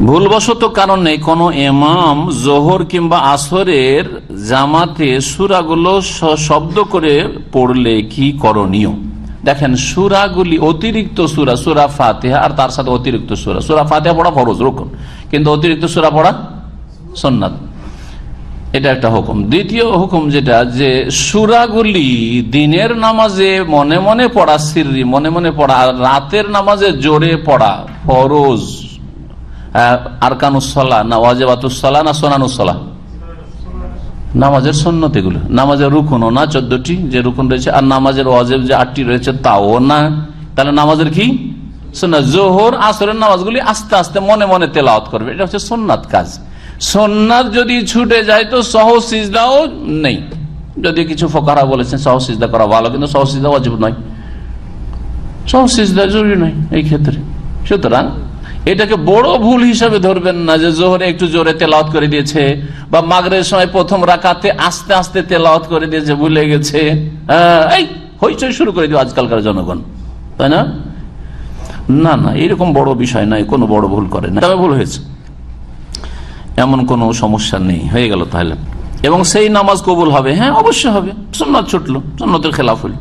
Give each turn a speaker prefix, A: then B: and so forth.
A: ভুলবশত কারণে কোন ইমাম জোহর কিংবা আসরের জামাতে সূরাগুলো শব্দ করে পড়লে কি করণীয়? দেখেন, সূরাগুলি অতিরিক্ত সূরা ফাতিহা আর তার সাথে অতিরিক্ত সূরা ফাতিহা পড়া ফরজ রুকন, কিন্তু অতিরিক্ত সূরা পড়া সুন্নাত, এটা একটা হুকুম। দ্বিতীয় হুকুম যেটা, যে সূরাগুলি দিনের নামাজে মনে মনে পড়া, সিররি মনে মনে পড়া, আর রাতের নামাজে জোরে পড়া ফরজ। আরকানুসসালাহ না ওয়াজিবাতুসসালাহ না সুনানুসসালাহ? নামাজের সুন্নত এগুলো। নামাজের রুকুনও না 14টি যে রুকুন রয়েছে, আর নামাজের ওয়াজিব যে 8টি রয়েছে তাও না। তাহলে নামাজের কি সুন্নাত? জোহর আসরের নামাজগুলি আস্তে আস্তে মনে মনে তেলাওয়াত করবে, এটা হচ্ছে সুন্নাত কাজ। সুন্নাত যদি ছুটে যায় তো সহজ সিজদাও নেই। যদি কিছু ফুকাহা বলেছেন সহজ সিজদা করা ভালো, কিন্তু সহজ সিজদা ওয়াজিব নয়, সহজ সিজদা জরুরি নয় এই ক্ষেত্রে। সুতরাং এটাকে বড় ভুল হিসাবে ধরবেন না যে জোহরে একটু জোরে তেলাওয়াত করে দিয়েছে, বা মাগরিবের সময় প্রথম রাকাতে আস্তে আস্তে তেলাওয়াত করে দিয়েছে, ভুলে গেছে, এই হইচই শুরু করে দিও আজকালকার জনগণ, তাই না? না না, এরকম বড় বিষয় নাই, কোনো বড় ভুল করে না, তবে ভুল হয়েছে এমন কোনো সমস্যা নেই, হয়ে গেল তাহলে। এবং সেই নামাজ কবুল হবে? হ্যাঁ অবশ্যই হবে, সুন্নাত ছুটলো, সুন্নতের খেলাফ হলো।